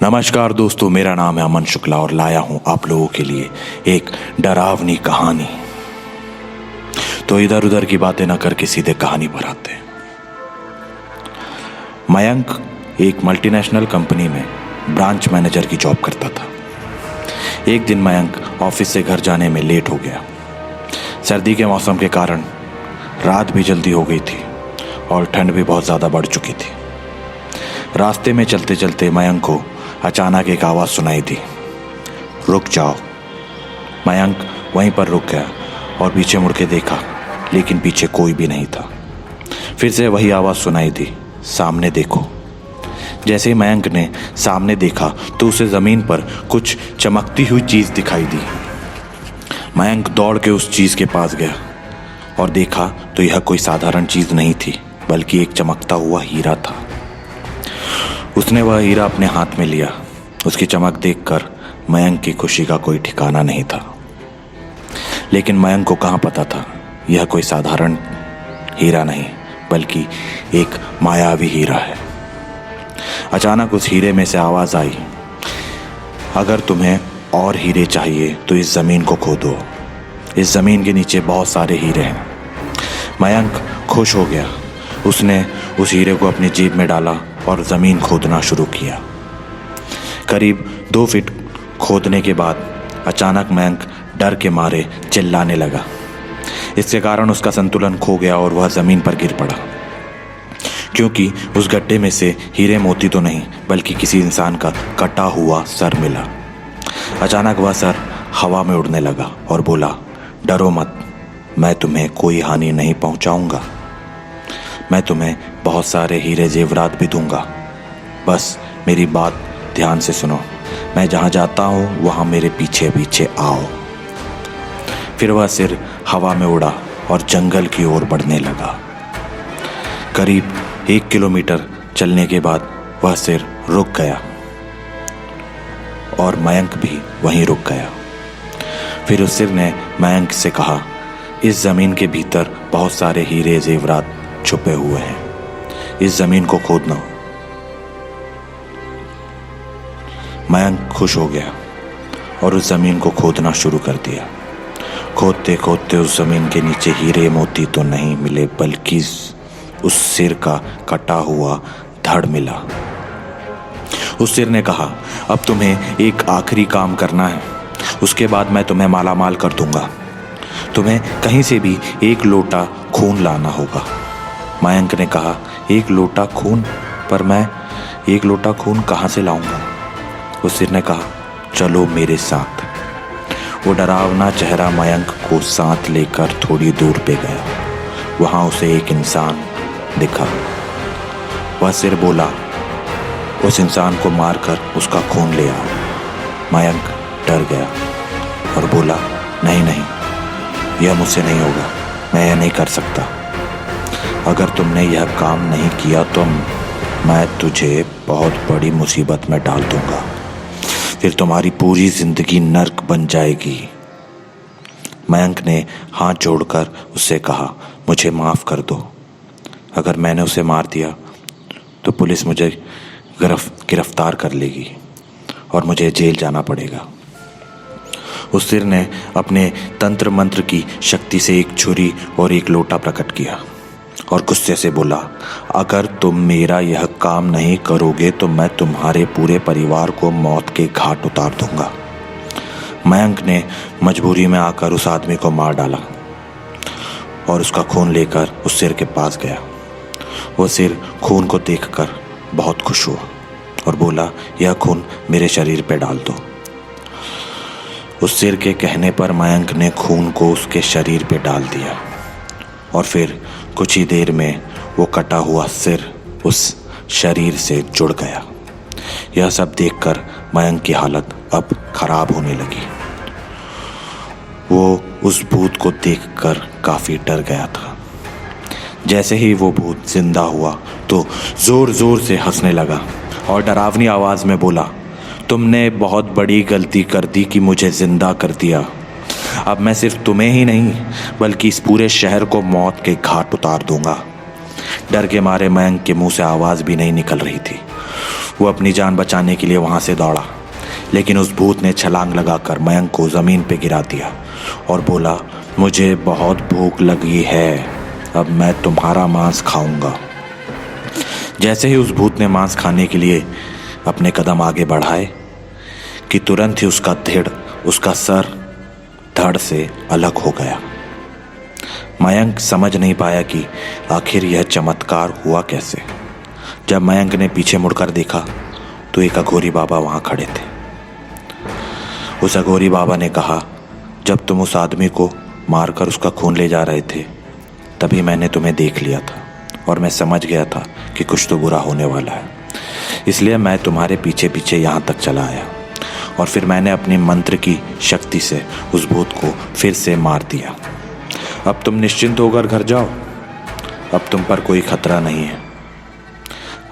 नमस्कार दोस्तों, मेरा नाम है अमन शुक्ला और लाया हूं आप लोगों के लिए एक डरावनी कहानी। तो इधर उधर की बातें ना करके सीधे कहानी पर आते हैं। मयंक एक मल्टीनेशनल कंपनी में ब्रांच मैनेजर की जॉब करता था। एक दिन मयंक ऑफिस से घर जाने में लेट हो गया। सर्दी के मौसम के कारण रात भी जल्दी हो गई थी और ठंड भी बहुत ज़्यादा बढ़ चुकी थी। रास्ते में चलते चलते मयंक को अचानक एक आवाज़ सुनाई दी, रुक जाओ। मयंक वहीं पर रुक गया और पीछे मुड़ के देखा, लेकिन पीछे कोई भी नहीं था। फिर से वही आवाज़ सुनाई दी, सामने देखो। जैसे ही मयंक ने सामने देखा तो उसे ज़मीन पर कुछ चमकती हुई चीज़ दिखाई दी। मयंक दौड़ के उस चीज़ के पास गया और देखा तो यह कोई साधारण चीज़ नहीं थी, बल्कि एक चमकता हुआ हीरा था। उसने वह हीरा अपने हाथ में लिया। उसकी चमक देखकर मयंक की खुशी का कोई ठिकाना नहीं था। लेकिन मयंक को कहाँ पता था यह कोई साधारण हीरा नहीं, बल्कि एक मायावी हीरा है। अचानक उस हीरे में से आवाज़ आई, अगर तुम्हें और हीरे चाहिए तो इस ज़मीन को खोदो। इस ज़मीन के नीचे बहुत सारे हीरे हैं। मयंक खुश हो गया। उसने उस हीरे को अपनी जेब में डाला और ज़मीन खोदना शुरू किया। करीब 2 फीट खोदने के बाद अचानक मयंक डर के मारे चिल्लाने लगा। इसके कारण उसका संतुलन खो गया और वह ज़मीन पर गिर पड़ा, क्योंकि उस गड्ढे में से हीरे मोती तो नहीं, बल्कि किसी इंसान का कटा हुआ सर मिला। अचानक वह सर हवा में उड़ने लगा और बोला, डरो मत, मैं तुम्हें कोई हानि नहीं पहुंचाऊंगा। मैं तुम्हें बहुत सारे हीरे जेवरात भी दूंगा। बस मेरी बात ध्यान से सुनो। मैं जहाँ जाता हूँ वहाँ मेरे पीछे पीछे आओ। फिर वह सिर हवा में उड़ा और जंगल की ओर बढ़ने लगा। करीब 1 किलोमीटर चलने के बाद वह सिर रुक गया और मयंक भी वहीं रुक गया। फिर उस सिर ने मयंक से कहा, इस ज़मीन के भीतर बहुत सारे हीरे जेवरात छुपे हुए हैं, इस ज़मीन को खोदना। मयंक खुश हो गया और उस ज़मीन को खोदना शुरू कर दिया। खोदते खोदते उस ज़मीन के नीचे हीरे मोती तो नहीं मिले, बल्कि उस सिर का कटा हुआ धड़ मिला। उस सिर ने कहा, अब तुम्हें एक आखिरी काम करना है, उसके बाद मैं तुम्हें मालामाल कर दूंगा। तुम्हें कहीं से भी 1 लोटा खून लाना होगा। मयंक ने कहा, 1 लोटा खून? पर मैं 1 लोटा खून कहाँ से लाऊंगा? उस सिर ने कहा, चलो मेरे साथ। वो डरावना चेहरा मयंक को साथ लेकर थोड़ी दूर पे गया। वहाँ उसे एक इंसान दिखा। वह सिर बोला, उस इंसान को मारकर उसका खून ले आओ। मयंक डर गया और बोला, नहीं नहीं, यह मुझसे नहीं होगा, मैं यह नहीं कर सकता। अगर तुमने यह काम नहीं किया तो मैं तुझे बहुत बड़ी मुसीबत में डाल दूंगा। फिर तुम्हारी पूरी जिंदगी नर्क बन जाएगी। मयंक ने हाथ जोड़कर उससे कहा, मुझे माफ़ कर दो। अगर मैंने उसे मार दिया तो पुलिस मुझे गिरफ्तार कर लेगी और मुझे जेल जाना पड़ेगा। उस सिर ने अपने तंत्र मंत्र की शक्ति से एक छुरी और एक लोटा प्रकट किया और गुस्से से बोला, अगर तुम मेरा यह काम नहीं करोगे तो मैं तुम्हारे पूरे परिवार को मौत के घाट उतार दूंगा। मयंक ने मजबूरी में आकर उस आदमी को मार डाला और उसका खून लेकर उस सिर के पास गया। वो सिर खून को देखकर बहुत खुश हुआ और बोला, यह खून मेरे शरीर पे डाल दो। उस सिर के कहने पर मयंक ने खून को उसके शरीर पे डाल दिया और फिर कुछ ही देर में वो कटा हुआ सिर उस शरीर से जुड़ गया। यह सब देखकर मयंक की हालत अब खराब होने लगी। वो उस भूत को देखकर काफ़ी डर गया था। जैसे ही वो भूत जिंदा हुआ तो ज़ोर ज़ोर से हंसने लगा और डरावनी आवाज़ में बोला, तुमने बहुत बड़ी गलती कर दी कि मुझे जिंदा कर दिया। अब मैं सिर्फ तुम्हें ही नहीं बल्कि इस पूरे शहर को मौत के घाट उतार दूंगा। डर के मारे मयंक के मुंह से आवाज़ भी नहीं निकल रही थी। वो अपनी जान बचाने के लिए वहाँ से दौड़ा, लेकिन उस भूत ने छलांग लगाकर मयंक को ज़मीन पे गिरा दिया और बोला, मुझे बहुत भूख लगी है, अब मैं तुम्हारा मांस खाऊंगा। जैसे ही उस भूत ने मांस खाने के लिए अपने कदम आगे बढ़ाए कि तुरंत ही उसका उसका सर धड़ से अलग हो गया। मयंक समझ नहीं पाया कि आखिर यह चमत्कार हुआ कैसे। जब मयंक ने पीछे मुड़कर देखा तो एक अघोरी बाबा वहां खड़े थे। उस अघोरी बाबा ने कहा, जब तुम उस आदमी को मारकर उसका खून ले जा रहे थे तभी मैंने तुम्हें देख लिया था और मैं समझ गया था कि कुछ तो बुरा होने वाला है, इसलिए मैं तुम्हारे पीछे पीछे यहाँ तक चला आया और फिर मैंने अपने मंत्र की शक्ति से उस भूत को फिर से मार दिया। अब तुम निश्चिंत होकर घर जाओ, अब तुम पर कोई खतरा नहीं है।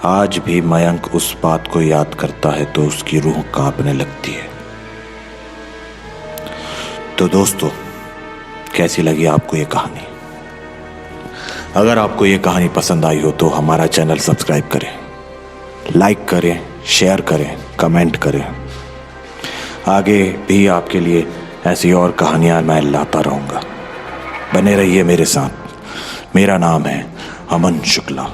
आज भी मयंक उस बात को याद करता है तो उसकी रूह कांपने लगती है। तो दोस्तों, कैसी लगी आपको ये कहानी? अगर आपको ये कहानी पसंद आई हो तो हमारा चैनल सब्सक्राइब करें, लाइक करें, शेयर करें, कमेंट करें। आगे भी आपके लिए ऐसी और कहानियां मैं लाता रहूँगा। बने रहिए मेरे साथ। मेरा नाम है अमन शुक्ला।